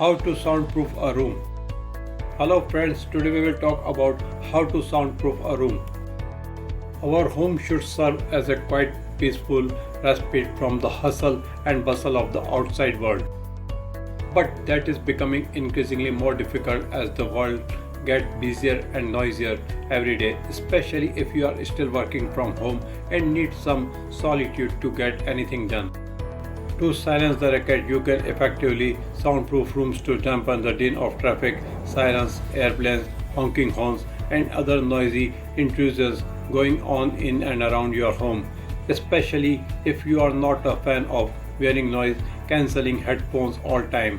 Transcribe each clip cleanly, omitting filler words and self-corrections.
How to soundproof a room. Hello friends, today we will talk about how to soundproof a room. Our home should serve as a quite peaceful respite from the hustle and bustle of the outside world. But that is becoming increasingly more difficult as the world gets busier and noisier every day, especially if you are still working from home and need some solitude to get anything done. To silence the racket, you can effectively soundproof rooms to dampen the din of traffic, sirens, airplanes, honking horns, and other noisy intrusions going on in and around your home, especially if you are not a fan of wearing noise cancelling headphones all time.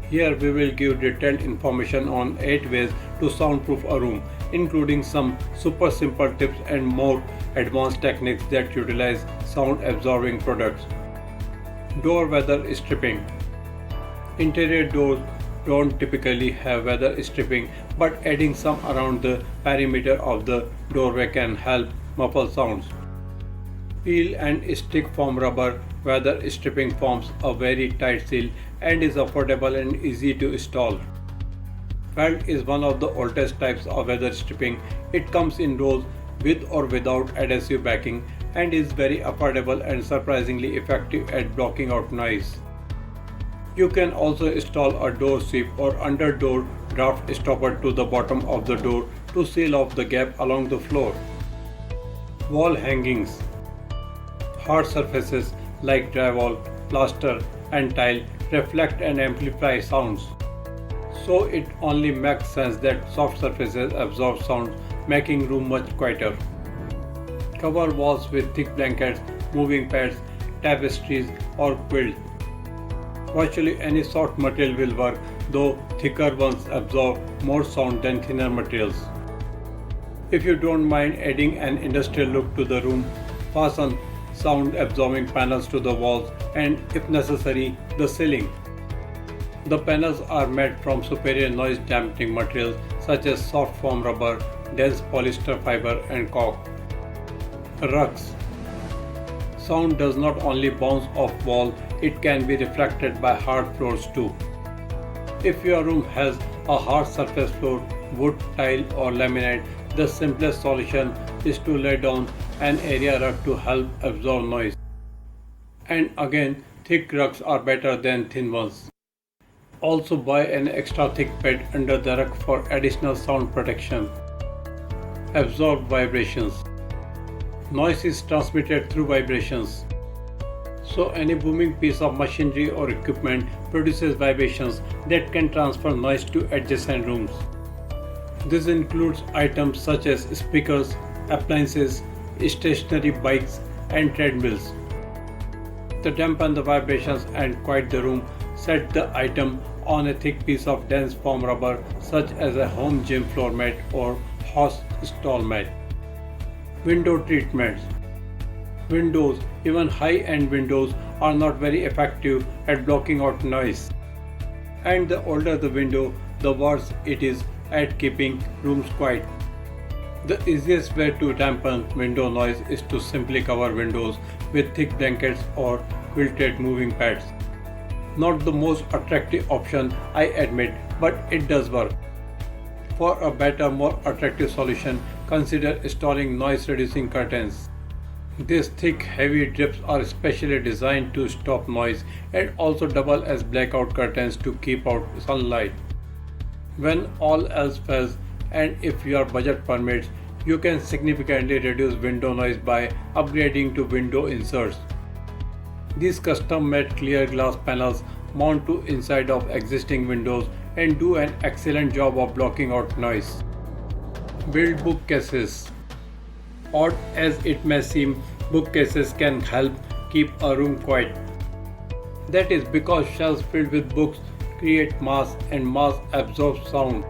Here we will give detailed information on 8 ways to soundproof a room, including some super simple tips and more advanced techniques that utilize sound absorbing products. Door weather stripping. Interior doors don't typically have weather stripping, but adding some around the perimeter of the doorway can help muffle sounds. Peel and stick foam rubber weather stripping forms a very tight seal and is affordable and easy to install. Felt is one of the oldest types of weather stripping. It comes in rolls with or without adhesive backing and is very affordable and surprisingly effective at blocking out noise. You can also install a door sweep or under door draft stopper to the bottom of the door to seal off the gap along the floor. Wall hangings. Hard surfaces like drywall, plaster and tile reflect and amplify sounds. So it only makes sense that soft surfaces absorb sound, making room much quieter. Cover walls with thick blankets, moving pads, tapestries or quilts. Virtually any soft material will work, though thicker ones absorb more sound than thinner materials. If you don't mind adding an industrial look to the room, fasten sound absorbing panels to the walls and, if necessary, the ceiling. The panels are made from superior noise dampening materials such as soft foam rubber, dense polyester fiber and caulk. Rugs. Sound does not only bounce off wall, it can be reflected by hard floors too. If your room has a hard surface floor, wood, tile or laminate, the simplest solution is to lay down an area rug to help absorb noise. And again, thick rugs are better than thin ones. Also buy an extra thick pad under the rug for additional sound protection. Absorb vibrations. Noise is transmitted through vibrations. So any booming piece of machinery or equipment produces vibrations that can transfer noise to adjacent rooms. This includes items such as speakers, appliances, stationary bikes and treadmills. To dampen the vibrations and quiet the room, set the item on a thick piece of dense foam rubber such as a home gym floor mat or horse stall mat. Window treatments. Windows, even high-end windows, are not very effective at blocking out noise. And the older the window, the worse it is at keeping rooms quiet. The easiest way to dampen window noise is to simply cover windows with thick blankets or quilted moving pads. Not the most attractive option, I admit, but it does work. For a better, more attractive solution, consider installing noise-reducing curtains. These thick, heavy drapes are specially designed to stop noise and also double as blackout curtains to keep out sunlight. When all else fails, and if your budget permits, you can significantly reduce window noise by upgrading to window inserts. These custom-made clear glass panels mount to inside of existing windows and do an excellent job of blocking out noise. Build bookcases. Odd as it may seem, bookcases can help keep a room quiet. That is because shelves filled with books create mass and mass absorbs sound.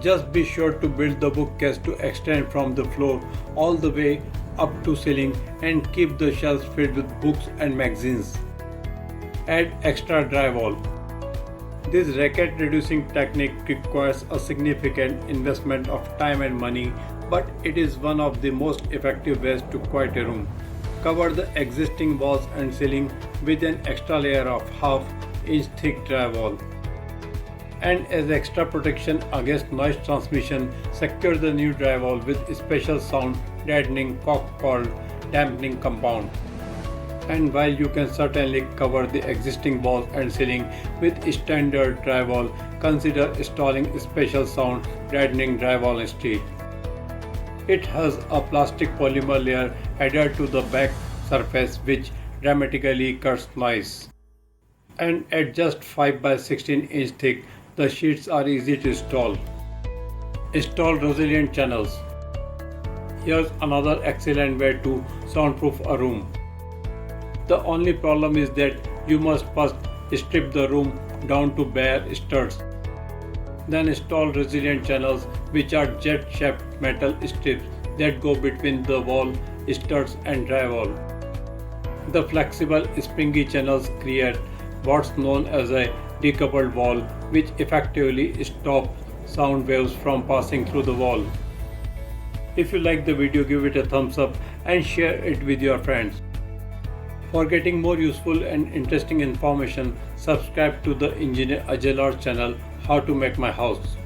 Just be sure to build the bookcase to extend from the floor all the way up to ceiling and keep the shelves filled with books and magazines. Add extra drywall. This racket reducing technique requires a significant investment of time and money, but it is one of the most effective ways to quiet a room. Cover the existing walls and ceiling with an extra layer of half inch thick drywall. And as extra protection against noise transmission, secure the new drywall with a special sound deadening caulk called dampening compound. And while you can certainly cover the existing walls and ceiling with standard drywall, consider installing a special sound deadening drywall instead. It has a plastic polymer layer added to the back surface which dramatically cuts noise. And at just 5 by 16 inch thick, the sheets are easy to install. Install resilient channels. Here's another excellent way to soundproof a room. The only problem is that you must first strip the room down to bare studs. Then install resilient channels, which are jet-shaped metal strips that go between the wall, studs and drywall. The flexible springy channels create what's known as a decoupled wall, which effectively stops sound waves from passing through the wall. If you like the video, give it a thumbs up and share it with your friends. For getting more useful and interesting information, subscribe to the Engineer Ajay Lord channel, How to Make My House.